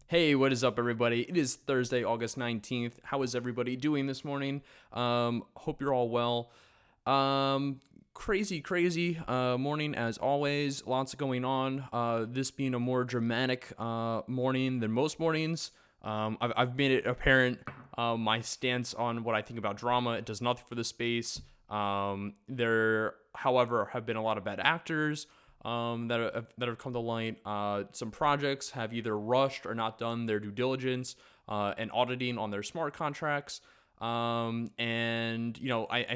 Hey, what is up, everybody? It is Thursday, August 19th. How is everybody doing this morning? Hope you're all well. Crazy morning as always. Lots going on. This being a more dramatic morning than most mornings. I've made it apparent my stance on what I think about drama. It does nothing for the space. There, however, have been a lot of bad actors that have come to light. Some projects have either rushed or not done their due diligence and auditing on their smart contracts. I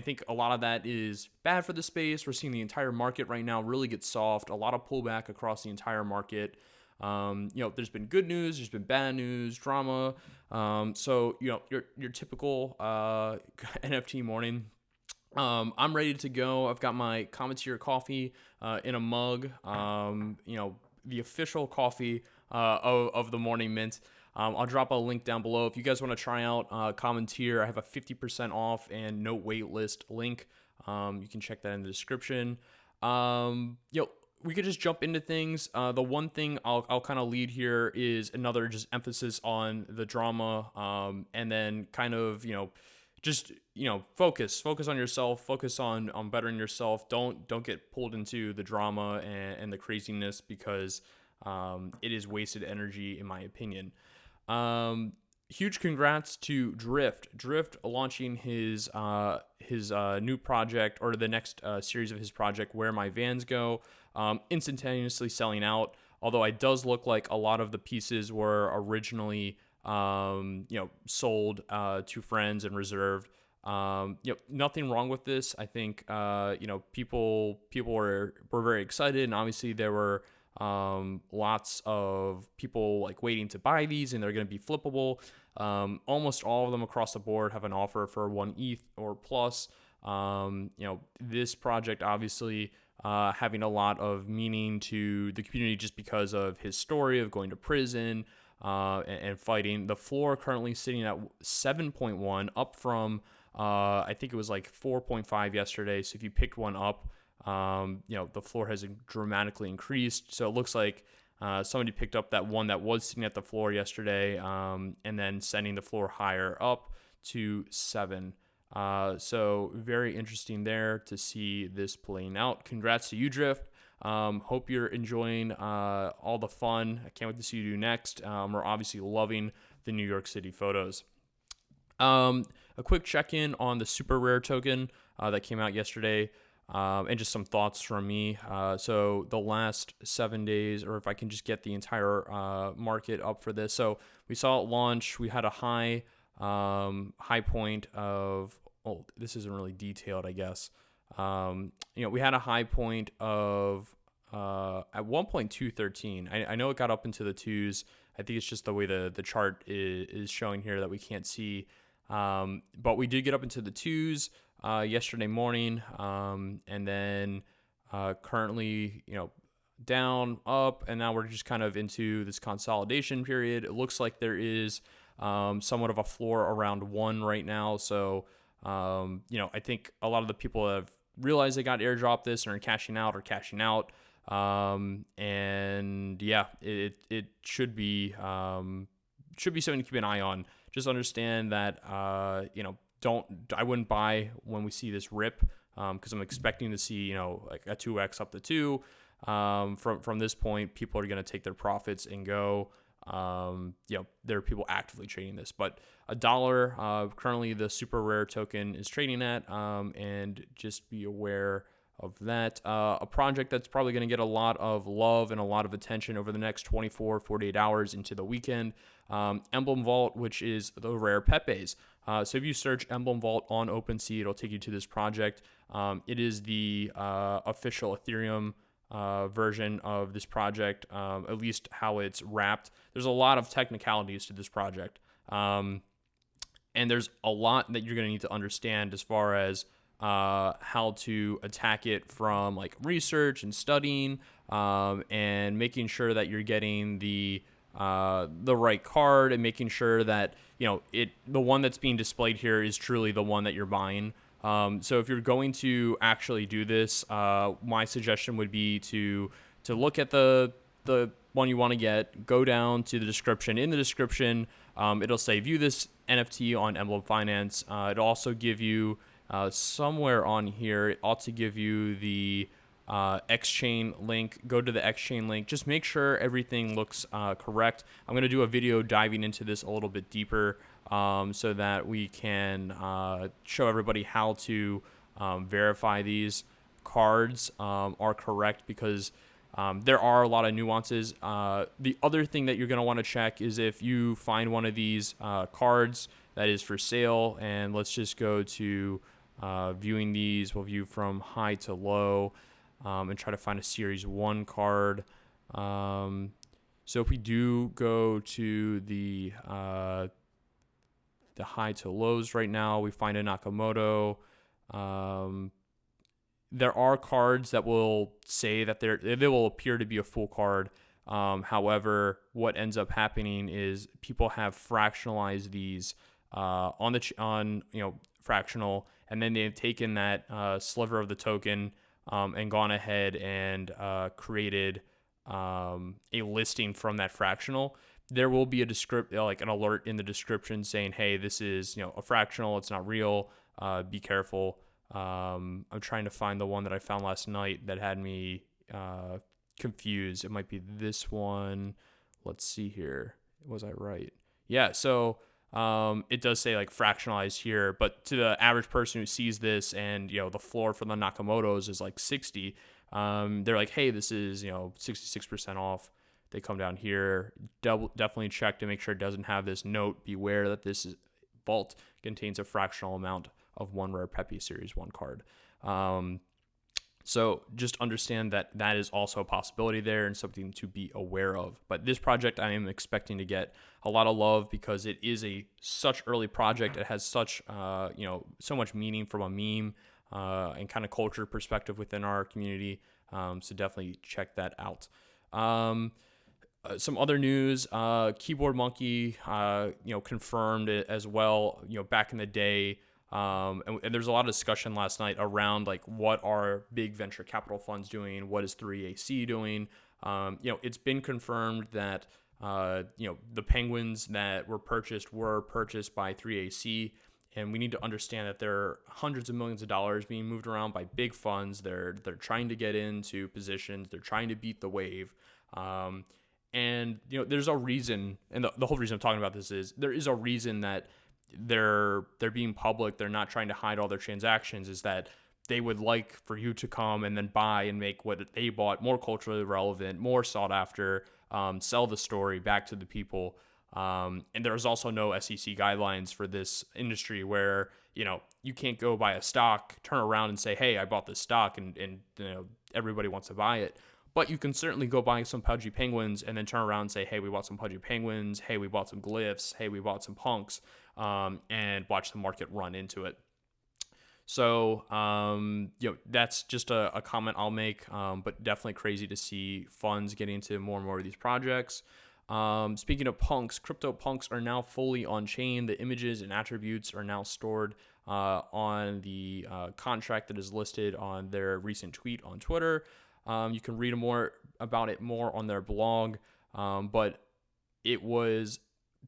think a lot of that is bad for the space. We're seeing the entire market right now really get soft, a lot of pullback across the entire market. There's been good news, there's been bad news, drama. Your typical NFT morning. I'm ready to go. I've got my Cometeer coffee in a mug. The official coffee of the Morning Mint. I'll drop a link down below if you guys want to try out Cometeer. I have a 50% off and no wait list link. You can check that in the description. We could just jump into things. The one thing I'll kind of lead here is another just emphasis on the drama, and then kind of focus on yourself, focus on bettering yourself. Don't get pulled into the drama and the craziness, because it is wasted energy, in my opinion. Huge congrats to Drift launching his new project, or the next series of his project, Where My Vans Go, instantaneously selling out. Although it does look like a lot of the pieces were originally sold to friends and reserved. Nothing wrong with this. I think people were very excited, and obviously there were lots of people like waiting to buy these, and they're going to be flippable. Almost all of them across the board have an offer for 1 ETH or plus. This project obviously having a lot of meaning to the community just because of his story of going to prison and fighting. The floor currently sitting at 7.1, up from I think it was like 4.5 yesterday. So if you picked one up, the floor has dramatically increased. So it looks like somebody picked up that one that was sitting at the floor yesterday, and then sending the floor higher up to 7. So very interesting there to see this playing out. Congrats to you, Drift. Hope you're enjoying all the fun. I can't wait to see you do next. We're obviously loving the New York City photos. A quick check-in on the super rare token that came out yesterday, and just some thoughts from me. So the last 7 days, or if I can just get the entire market up for this. So we saw it launch. We had a high point of, this isn't really detailed, I guess. We had a high point of at 1.213. I know it got up into the twos. I think it's just the way the chart is showing here that we can't see. But we did get up into the twos yesterday morning, and then currently, down, up, and now we're just kind of into this consolidation period. It looks like there is somewhat of a floor around 1 right now. So, I think a lot of the people have realized they got airdropped this and are cashing out. It should be something to keep an eye on. Just understand that I wouldn't buy when we see this rip, because I'm expecting to see like a 2x up to 2. From this point, people are going to take their profits and go. There are people actively trading this, but $1 currently the super rare token is trading at, and just be aware of that. A project that's probably going to get a lot of love and a lot of attention over the next 48 hours into the weekend. Emblem Vault, which is the rare Pepes. So if you search Emblem Vault on OpenSea, it'll take you to this project. It is the official Ethereum version of this project, at least how it's wrapped. There's a lot of technicalities to this project, and there's a lot that you're going to need to understand as far as how to attack it, from like research and studying, and making sure that you're getting the right card, and making sure that the one that's being displayed here is truly the one that you're buying. So if you're going to actually do this, my suggestion would be to look at the one you want to get, go down to the description. In the description, it'll say view this NFT on Emblem Finance. It'll also give you somewhere on here, it ought to give you the X-Chain link. Go to the X-Chain link. Just make sure everything looks correct. I'm going to do a video diving into this a little bit deeper so that we can show everybody how to verify these cards are correct, because there are a lot of nuances. The other thing that you're going to want to check is if you find one of these cards that is for sale, and let's just go to viewing these. We'll view from high to low and try to find a series 1 card. So if we do go to the high to lows right now, we find a Nakamoto. There are cards that will say that they will appear to be a full card. However, what ends up happening is people have fractionalized these on fractional, and then they've taken that sliver of the token and gone ahead and created a listing from that fractional. There will be an alert in the description saying, hey, this is a fractional, it's not real, be careful. I'm trying to find the one that I found last night that had me confused. It might be this one. Let's see here. Was I right? Yeah, so it does say like fractionalized here, but to the average person who sees this and the floor for the Nakamotos is like 60, they're like, hey, this is 66% off. They come down here, definitely check to make sure it doesn't have this note, beware that this vault contains a fractional amount of one rare Pepe Series 1 card. So just understand that is also a possibility there and something to be aware of. But this project I am expecting to get a lot of love because it is such early project. It has such so much meaning from a meme and kind of culture perspective within our community. So definitely check that out. Some other news, Keyboard Monkey, confirmed it as well, back in the day. And there's a lot of discussion last night around like what are big venture capital funds doing, what is 3AC doing. It's been confirmed that the penguins that were purchased by 3AC, and we need to understand that there are hundreds of millions of dollars being moved around by big funds. They're trying to get into positions. They're trying to beat the wave. And there's a reason, and the whole reason I'm talking about this is there is a reason that they're being public. They're not trying to hide all their transactions. Is that they would like for you to come and then buy and make what they bought more culturally relevant, more sought after, sell the story back to the people. And there's also no SEC guidelines for this industry where you can't go buy a stock, turn around and say, hey, I bought this stock, and everybody wants to buy it. But you can certainly go buy some pudgy penguins and then turn around and say, hey, we bought some pudgy penguins. Hey, we bought some glyphs. Hey, we bought some punks, and watch the market run into it. So, that's just a comment I'll make, but definitely crazy to see funds getting into more and more of these projects. Speaking of punks, crypto punks are now fully on chain. The images and attributes are now stored on the contract that is listed on their recent tweet on Twitter. You can read more about it on their blog, but it was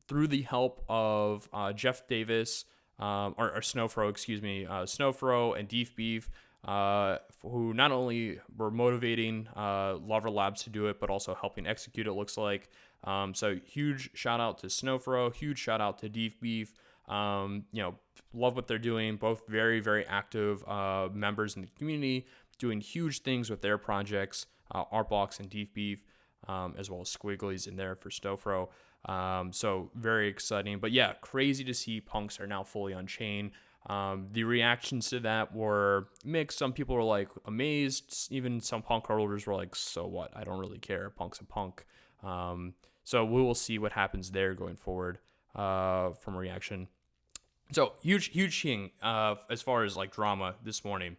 through the help of Jeff Davis, or Snowfro, Snowfro and Deef Beef, who not only were motivating Lover Labs to do it, but also helping execute, it looks like. So huge shout out to Snowfro, huge shout out to Deef Beef. Love what they're doing. Both very, very active members in the community, doing huge things with their projects, Artblocks and Deef Beef, as well as Squigglies in there for Snowfro. So very exciting. But yeah, crazy to see punks are now fully on chain. The reactions to that were mixed. Some people were like amazed. Even some punk holders were like, so what? I don't really care. Punk's a punk. So we will see what happens there going forward from a reaction. So huge thing as far as like drama this morning.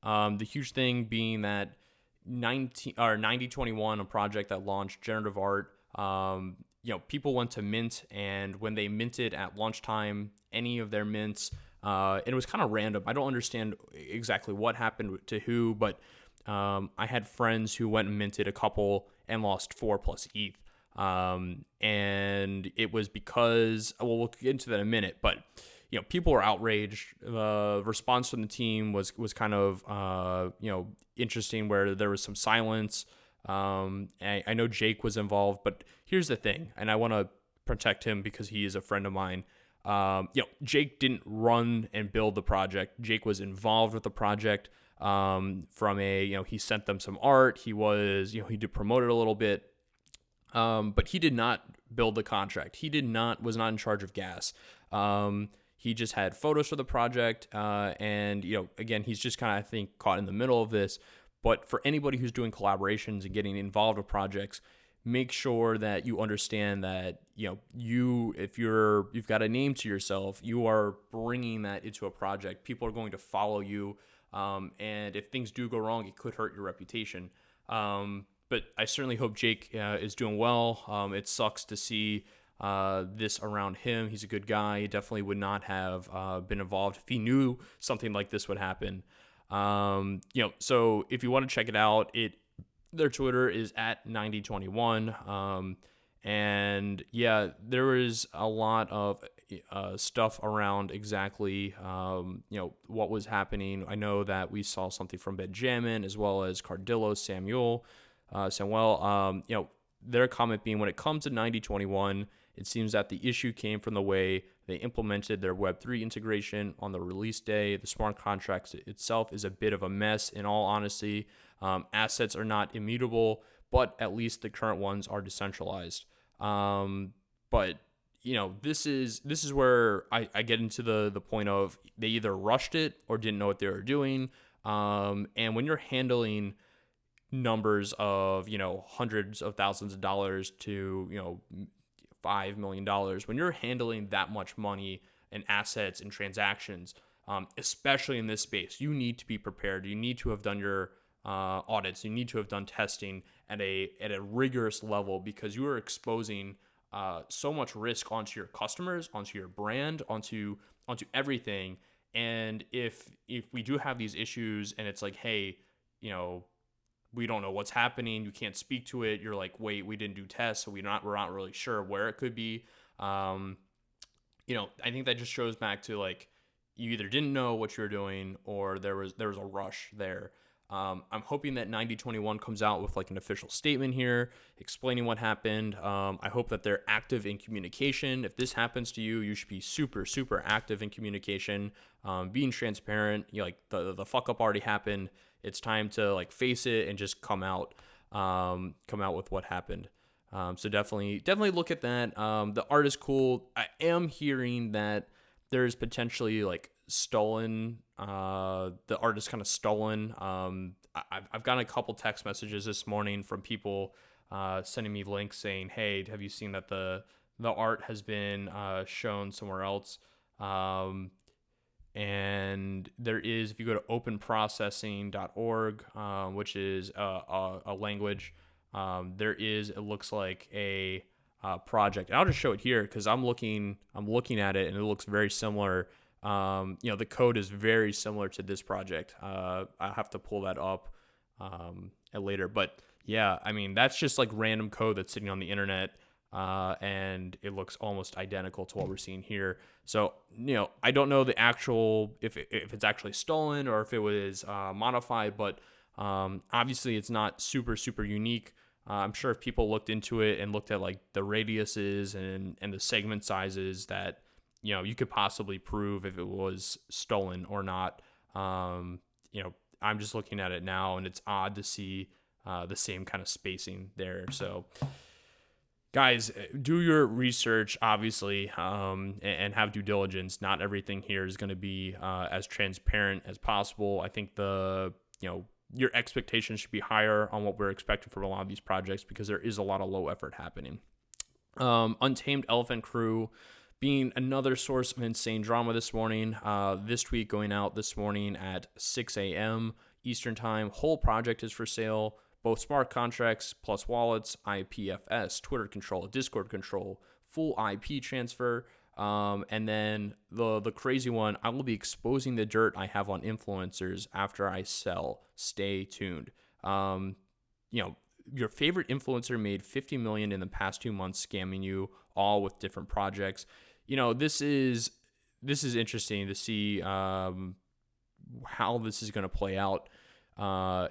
The huge thing being that 9021, a project that launched generative art, people went to mint, and when they minted at lunchtime, any of their mints, it was kind of random. I don't understand exactly what happened to who, but I had friends who went and minted a couple, and lost 4 plus ETH. And it was because, well, we'll get into that in a minute, but people were outraged. The response from the team was kind of interesting, where there was some silence. I know Jake was involved, but here's the thing, and I want to protect him because he is a friend of mine. Jake didn't run and build the project. Jake was involved with the project. He sent them some art. He did promote it a little bit. But he did not build the contract. Was not in charge of gas. He just had photos for the project. And again, he's just kind of, I think, caught in the middle of this. But for anybody who's doing collaborations and getting involved with projects, make sure that you understand that, if you've got a name to yourself, you are bringing that into a project. People are going to follow you. And if things do go wrong, it could hurt your reputation. But I certainly hope Jake is doing well. It sucks to see this around him. He's a good guy. He definitely would not have been involved if he knew something like this would happen. So if you want to check it out, their Twitter is at 9021. And yeah, there was a lot of stuff around exactly what was happening. I know that we saw something from Benjamin as well as Cardillo Samuel. Their comment being, when it comes to 9021, it seems that the issue came from the way they implemented their Web3 integration on the release day. The smart contract itself is a bit of a mess, in all honesty. Assets are not immutable, but at least the current ones are decentralized. But this is where I get into the point of, they either rushed it or didn't know what they were doing. And when you're handling numbers of hundreds of thousands of dollars to $5 million, when you're handling that much money and assets and transactions, especially in this space, you need to be prepared. You need to have done your audits. You need to have done testing at a rigorous level, because you are exposing so much risk onto your customers, onto your brand, onto everything. And if we do have these issues and it's like, hey, we don't know what's happening, you can't speak to it, you're like, wait, we didn't do tests, so we're not really sure where it could be. I think that just shows back to, like, you either didn't know what you were doing or there was a rush there. I'm hoping that 9021 comes out with like an official statement here explaining what happened. I hope that they're active in communication. If this happens to you, you should be super, super active in communication, being transparent. Like the fuck up already happened. It's time to like face it and just come out with what happened. So definitely look at that. The art is cool. I am hearing that there's potentially like stolen. The art is kind of stolen. I've gotten a couple text messages this morning from people sending me links saying, "Hey, have you seen that the art has been shown somewhere else?" And there is, if you go to openprocessing.org, which is a language, it looks like a project. And I'll just show it here because I'm looking at it and it looks very similar. The code is very similar to this project. I'll have to pull that up later. But yeah, I mean, that's just like random code that's sitting on the internet. And it looks almost identical to what we're seeing here. So, I don't know the actual, if it's actually stolen or if it was modified, but obviously it's not super, super unique. I'm sure if people looked into it and looked at like the radiuses and the segment sizes, that, you could possibly prove if it was stolen or not. I'm just looking at it now and it's odd to see the same kind of spacing there. So, guys, do your research, obviously, and have due diligence. Not everything here is going to be as transparent as possible. I think your expectations should be higher on what we're expecting from a lot of these projects because there is a lot of low effort happening. Untamed Elephant Crew being another source of insane drama this morning. This tweet going out this morning at 6 a.m. Eastern Time. Whole project is for sale. Both smart contracts plus wallets, IPFS, Twitter control, Discord control, full IP transfer. And then the crazy one, I will be exposing the dirt I have on influencers after I sell. Stay tuned. your favorite influencer made 50 million in the past 2 months scamming you, all with different projects. This is interesting to see how this is going to play out.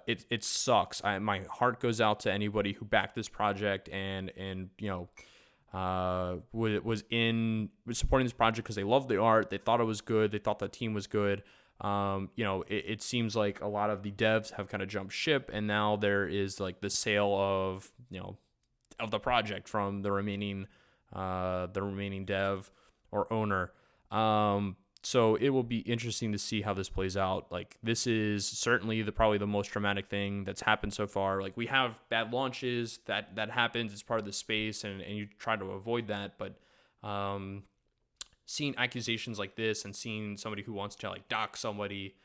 It sucks. My heart goes out to anybody who backed this project and was supporting this project because they loved the art, they thought it was good, they thought the team was good. It seems like a lot of the devs have kind of jumped ship, and now there is like the sale of the project from the remaining dev or owner. So it will be interesting to see how this plays out. Like, this is certainly probably the most dramatic thing that's happened so far. Like, we have bad launches that happens. It's part of the space, and you try to avoid that. But seeing accusations like this and seeing somebody who wants to like dock somebody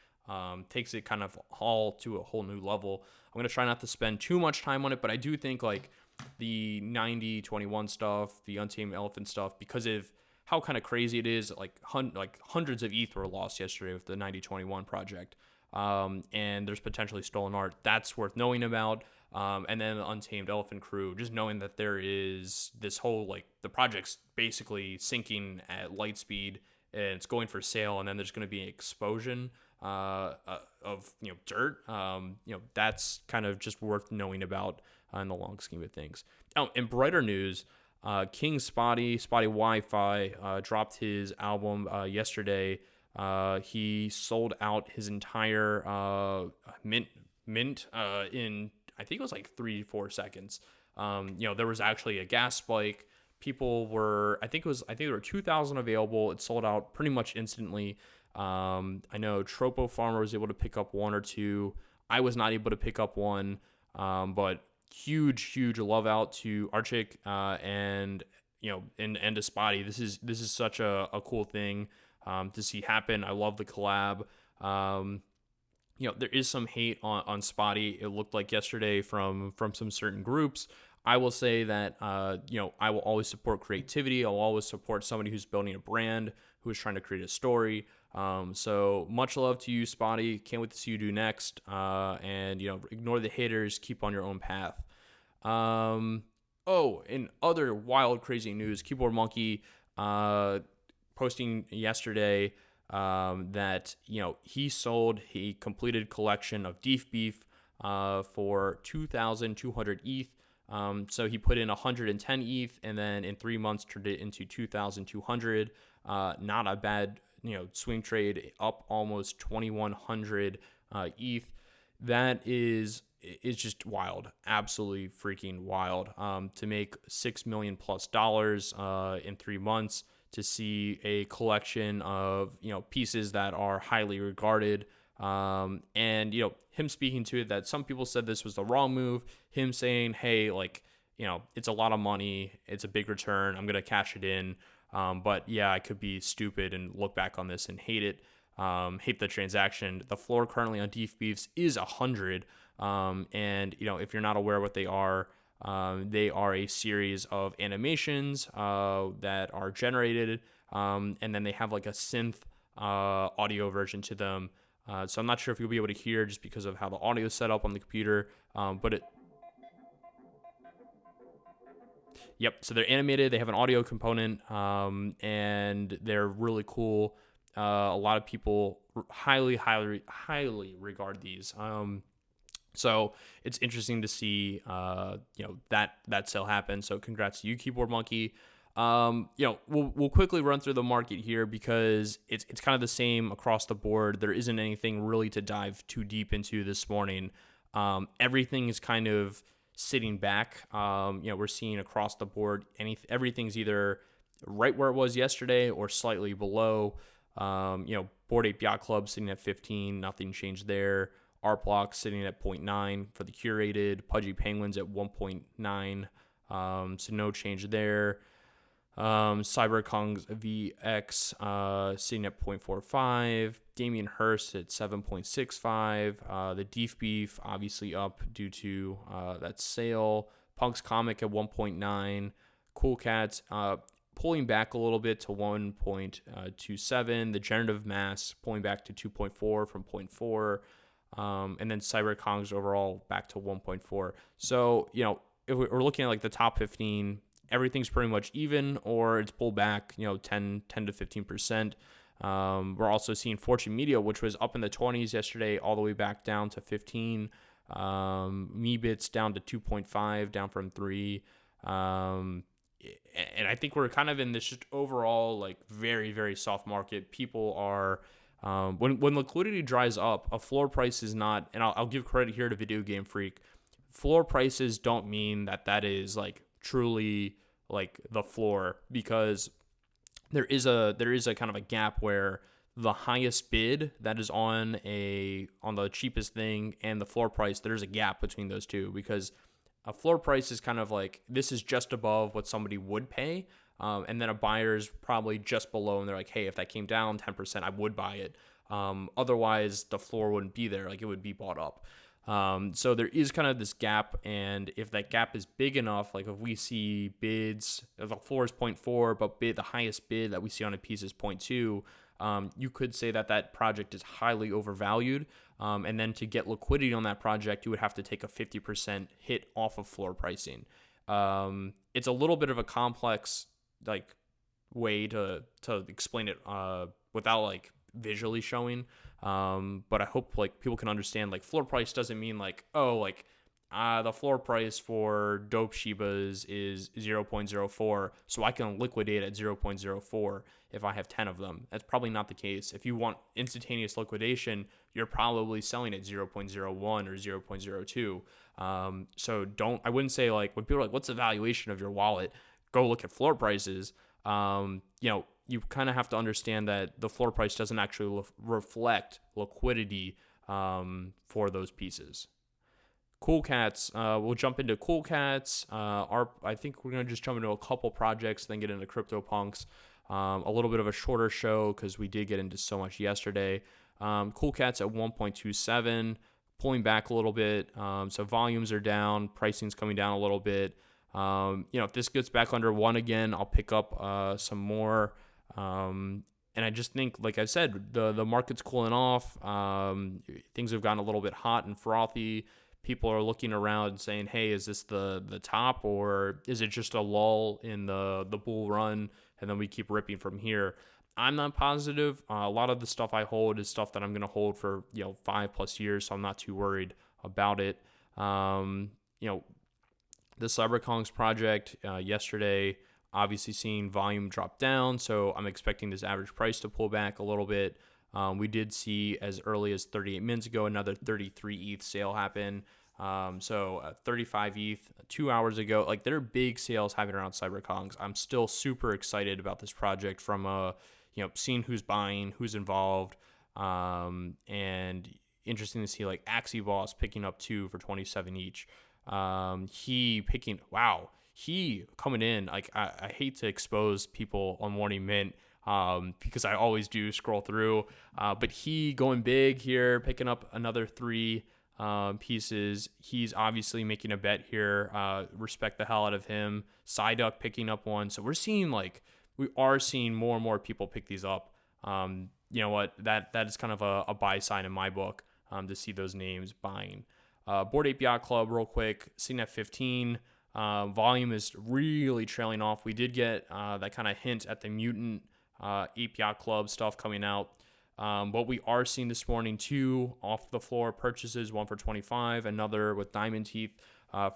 takes it kind of all to a whole new level. I'm gonna try not to spend too much time on it, but I do think like the 90-21 stuff, the Untamed Elephant stuff, because of how kind of crazy it is, like hundreds of ETH were lost yesterday with the 90-21 project, and there's potentially stolen art. That's worth knowing about. And then the Untamed Elephant crew, just knowing that there is this whole, like, the project's basically sinking at light speed and it's going for sale, and then there's going to be an explosion of dirt. That's kind of just worth knowing about in the long scheme of things. Oh, in brighter news, King Spottie Wi-Fi dropped his album yesterday. He sold out his entire mint in, I think it was like 3-4 seconds. There was actually a gas spike. People were, I think there were 2,000 available. It sold out pretty much instantly. I know Tropo Farmer was able to pick up one or two. I was not able to pick up one, but huge love out to Archik and to Spottie. This is such a cool thing to see happen. I love the collab. There is some hate on Spottie. It looked like yesterday from some certain groups. I will say that I will always support creativity. I'll always support somebody who's building a brand, who is trying to create a story. So much love to you, Spottie. Can't wait to see you do next. And ignore the haters. Keep on your own path. In other wild, crazy news, Keyboard Monkey posting yesterday that he sold a completed collection of Deef Beef for 2,200 ETH. So he put in 110 ETH, and then in 3 months turned it into 2,200. Not a bad swing trade, up almost 2,100 ETH. That is just wild, absolutely freaking wild. To make $6 million plus in 3 months, to see a collection of pieces that are highly regarded, and him speaking to it, that some people said this was the wrong move. Him saying, hey, it's a lot of money, it's a big return, I'm gonna cash it in. But yeah, I could be stupid and look back on this and hate it. Hate the transaction. The floor currently on Deef Beefs is 100. And if you're not aware what they are a series of animations that are generated, and then they have like a synth audio version to them. So I'm not sure if you'll be able to hear just because of how the audio is set up on the computer, Yep, so they're animated, they have an audio component, and they're really cool. A lot of people highly regard these. So it's interesting to see, that sale happen. So congrats to you, Keyboard Monkey. We'll quickly run through the market here because it's kind of the same across the board. There isn't anything really to dive too deep into this morning. Everything is kind of sitting back. We're seeing across the board everything's either right where it was yesterday or slightly below. Bored Ape Yacht Club sitting at 15, nothing changed there. Art Block sitting at 0.9 for the curated. Pudgy Penguins at 1.9, so no change there. Cyberkongs VX sitting at 0.45. Damien Hirst at 7.65. The Deef Beef obviously up due to that sale. Punk's Comic at 1.9. Cool Cats pulling back a little bit to 1.27. The Generative Mass pulling back to 2.4 from 0.4. and then Cyberkongs overall back to 1.4. So, if we're looking at like the top 15, everything's pretty much even, or it's pulled back, 10 to 15%. We're also seeing Fortune Media, which was up in the 20s yesterday, all the way back down to 15. Meebits down to 2.5, down from 3. And I think we're kind of in this just overall like very, very soft market. People are when liquidity dries up, a floor price is not, and I'll give credit here to Video Game Freak. Floor prices don't mean that is like truly like the floor, because there is a kind of a gap where the highest bid that is on the cheapest thing and the floor price, there's a gap between those two, because a floor price is kind of like, this is just above what somebody would pay. And then a buyer's probably just below, and they're like, hey, if that came down 10%, I would buy it. Otherwise, the floor wouldn't be there. Like, it would be bought up. So there is kind of this gap. And if that gap is big enough, like if we see bids, if the floor is 0.4, but the highest bid that we see on a piece is 0.2, you could say that project is highly overvalued. And then to get liquidity on that project, you would have to take a 50% hit off of floor pricing. It's a little bit of a complex like way to explain it without like visually showing. But I hope like people can understand, like floor price doesn't mean like, oh, like the floor price for dope Shibas is 0.04, so I can liquidate at 0.04 if I have 10 of them. That's probably not the case. If you want instantaneous liquidation, you're probably selling at 0.01 or 0.02. So I wouldn't say like, when people are like, what's the valuation of your wallet? Go look at floor prices. You kind of have to understand that the floor price doesn't actually reflect liquidity for those pieces. Cool Cats, we'll jump into Cool Cats. I think we're going to just jump into a couple projects, then get into CryptoPunks. A little bit of a shorter show because we did get into so much yesterday. Cool Cats at 1.27, pulling back a little bit. So volumes are down, pricing's coming down a little bit. If this gets back under 1 again, I'll pick up some more. And I just think, like I said, the market's cooling off. Things have gotten a little bit hot and frothy. People are looking around and saying, hey, is this the top, or is it just a lull in the bull run and then we keep ripping from here? I'm not positive. A lot of the stuff I hold is stuff that I'm going to hold for 5+ years, so I'm not too worried about it. The Cyberkongs project yesterday, obviously seeing volume drop down, so I'm expecting this average price to pull back a little bit. We did see as early as 38 minutes ago another 33 ETH sale happen. So 35 ETH 2 hours ago. Like, there are big sales happening around Cyberkongs. I'm still super excited about this project from seeing who's buying, who's involved, and interesting to see like AxiBoss picking up 2 for 27 each. He coming in. Like, I hate to expose people on Morning Mint, because I always do scroll through, but he going big here, picking up another 3 pieces. He's obviously making a bet here. Respect the hell out of him. Psyduck picking up 1. So we are seeing more and more people pick these up. You know what? That is kind of a buy sign in my book, to see those names buying. Bored Ape Yacht Club, real quick, sitting at 15. Volume is really trailing off. We did get that kind of hint at the mutant Ape Yacht Club stuff coming out. What we are seeing this morning, 2 off the floor purchases, 1 for 25, another with diamond teeth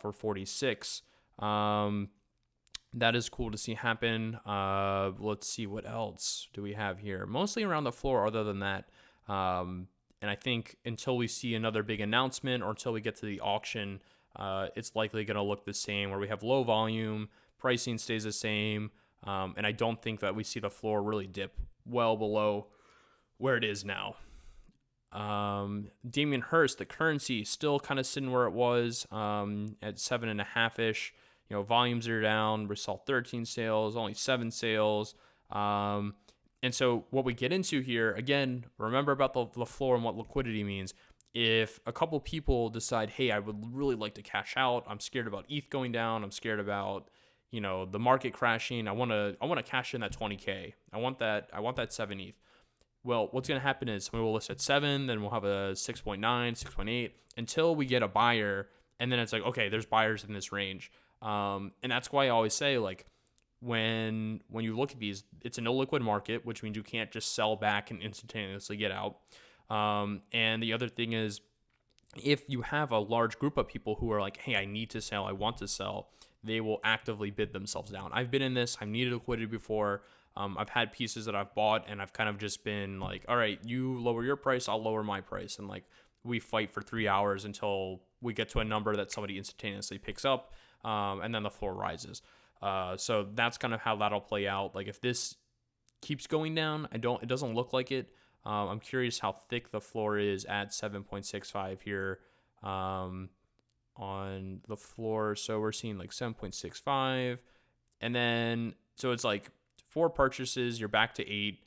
for 46. That is cool to see happen. Let's see, what else do we have here? Mostly around the floor other than that. And I think until we see another big announcement or until we get to the auction, it's likely going to look the same, where we have low volume, pricing stays the same, and I don't think that we see the floor really dip well below where it is now. Damien Hirst, the currency, still kind of sitting where it was, at 7.5-ish. Volumes are down. We saw 13 sales, only 7 sales. And so what we get into here, again, remember about the floor and what liquidity means. If a couple people decide, hey, I would really like to cash out, I'm scared about ETH going down, I'm scared about the market crashing, I want to cash in that 20K. I want that 7 ETH. Well, what's going to happen is we will list at 7, then we'll have a 6.9, 6.8 until we get a buyer. And then it's like, okay, there's buyers in this range. And that's why I always say, like, when you look at these, it's an illiquid market, which means you can't just sell back and instantaneously get out. And the other thing is, if you have a large group of people who are like, hey, I need to sell, I want to sell, they will actively bid themselves down. I've been in this. I've needed liquidity before. I've had pieces that I've bought, and I've kind of just been like, all right, you lower your price, I'll lower my price. And like, we fight for 3 hours until we get to a number that somebody instantaneously picks up, and then the floor rises. So that's kind of how that'll play out. Like, if this keeps going down, it doesn't look like it. I'm curious how thick the floor is at 7.65 here on the floor. So we're seeing like 7.65, and then so it's like 4 purchases, you're back to 8.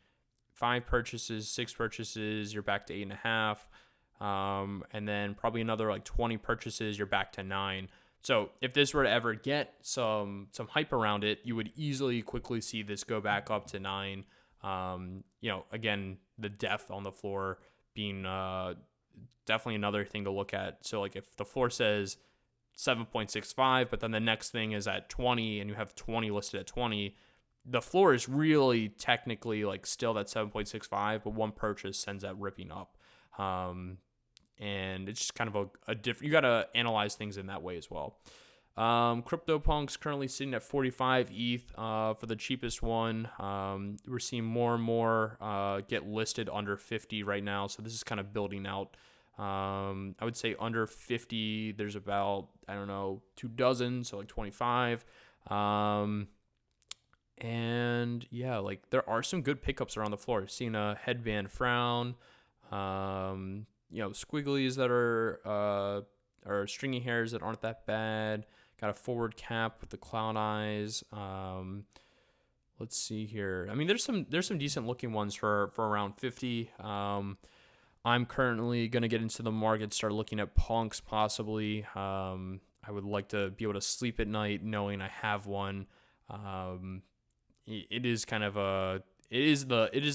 5 purchases, 6 purchases, you're back to 8.5. And then probably another like 20 purchases, you're back to 9. So if this were to ever get some hype around it, you would easily quickly see this go back up to 9. Again, the depth on the floor being definitely another thing to look at. So like if the floor says 7.65, but then the next thing is at 20 and you have 20 listed at 20, the floor is really technically like still at 7.65, but one purchase sends that ripping up. And it's just kind of a different, you got to analyze things in that way as well. CryptoPunk's currently sitting at 45 ETH for the cheapest one. We're seeing more and more get listed under 50 right now. So this is kind of building out. I would say under 50, there's about, 2 dozen, so like 25. And yeah, like there are some good pickups around the floor. Seeing a headband frown, squigglies that are stringy hairs that aren't that bad. Got a forward cap with the clown eyes. Let's see here. I mean, there's some decent looking ones for around 50. I'm currently gonna get into the market, start looking at punks possibly. I would like to be able to sleep at night knowing I have one. It is kind of it is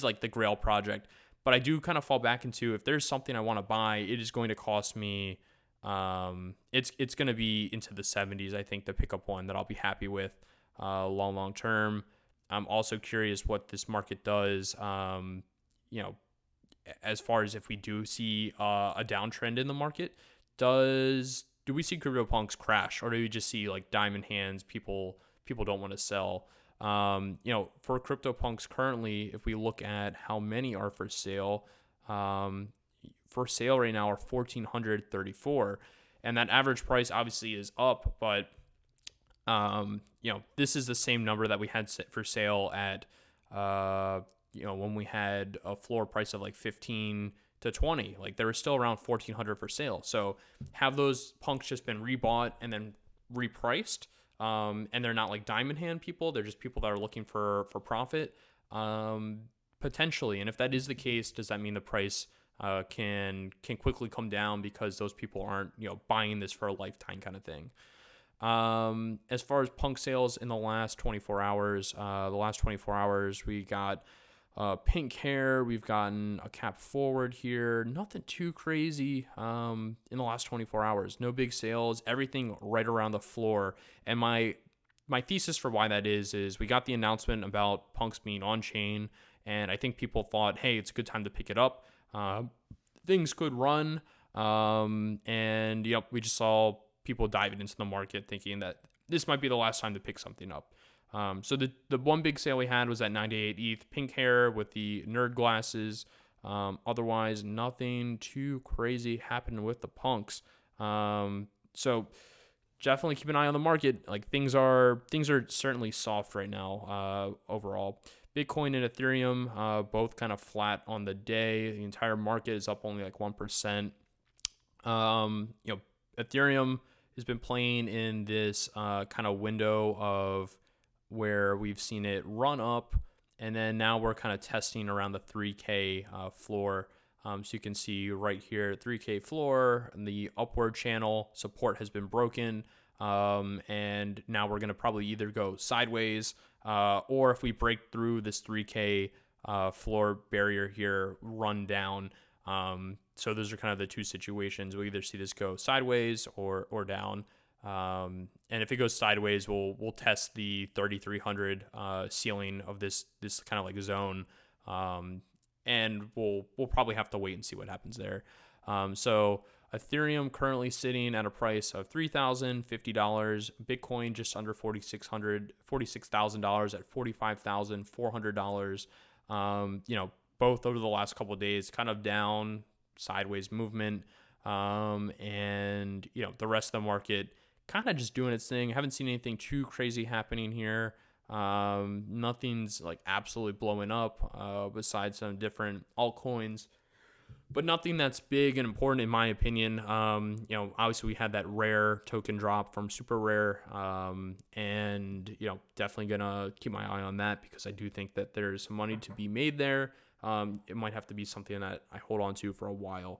like the Grail project, but I do kind of fall back into, if there's something I want to buy, it is going to cost me. It's going to be into the 70s, I think, to pick up one that I'll be happy with long term. I'm also curious what this market does, as far as if we do see a downtrend in the market. Do we see CryptoPunks crash, or do we just see like diamond hands, people don't want to sell? For CryptoPunks currently, if we look at how many are for sale right now are 1,434, and that average price obviously is up, but this is the same number that we had set for sale at when we had a floor price of like 15 to 20. Like, they were still around 1,400 for sale. So have those punks just been rebought and then repriced? And they're not like diamond hand people, they're just people that are looking for profit, potentially. And if that is the case, does that mean the price can quickly come down because those people aren't buying this for a lifetime kind of thing? As far as punk sales in the last 24 hours, we got pink hair, we've gotten a cap forward here, nothing too crazy in the last 24 hours, no big sales, everything right around the floor. And my thesis for why that is we got the announcement about punks being on chain, and I think people thought, hey, it's a good time to pick it up, things could run, and we just saw people diving into the market thinking that this might be the last time to pick something up. So the one big sale we had was at 98 ETH, pink hair with the nerd glasses. Otherwise, nothing too crazy happened with the punks. So definitely keep an eye on the market. Like, things are certainly soft right now. Overall, Bitcoin and Ethereum both kind of flat on the day. The entire market is up only like 1%. Ethereum has been playing in this kind of window of where we've seen it run up, and then now we're kind of testing around the 3K floor. So you can see right here, 3K floor, and the upward channel support has been broken. And now we're going to probably either go sideways, or if we break through this 3K floor barrier here run down. So those are kind of the two situations. We'll either see this go sideways or down. And if it goes sideways, we'll test the 3,300 ceiling of this kind of like zone, and we'll probably have to wait and see what happens there. So Ethereum currently sitting at a price of $3,050. Bitcoin just under $46,000 at $45,400. Both over the last couple of days, kind of down, sideways movement. And the rest of the market kind of just doing its thing. I haven't seen anything too crazy happening here. Nothing's like absolutely blowing up besides some different altcoins, but nothing that's big and important in my opinion. Obviously we had that rare token drop from super rare, and definitely gonna keep my eye on that because I do think that there's some money to be made there. It might have to be something that I hold on to for a while.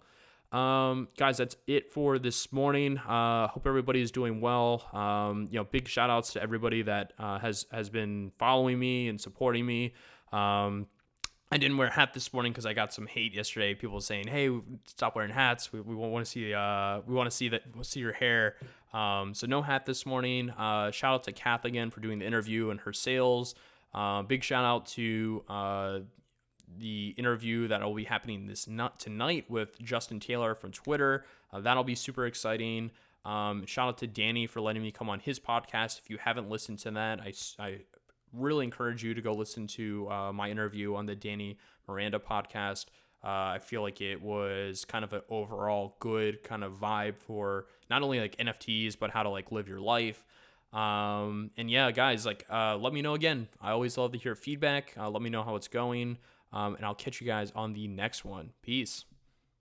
Guys, that's it for this morning. Hope everybody is doing well. Big shout outs to everybody that has been following me and supporting me. I didn't wear a hat this morning because I got some hate yesterday. People saying, "Hey, stop wearing hats. We want to see we'll see your hair." So no hat this morning. Shout out to Kath again for doing the interview and her sales. Big shout out to the interview that will be happening tonight with Justin Taylor from Twitter. That'll be super exciting. Shout out to Danny for letting me come on his podcast. If you haven't listened to that, I really encourage you to go listen to my interview on the Danny Miranda podcast. I feel like it was kind of an overall good kind of vibe for not only like NFTs, but how to like live your life. And yeah, guys, let me know again. I always love to hear feedback. Let me know how it's going. And I'll catch you guys on the next one. Peace.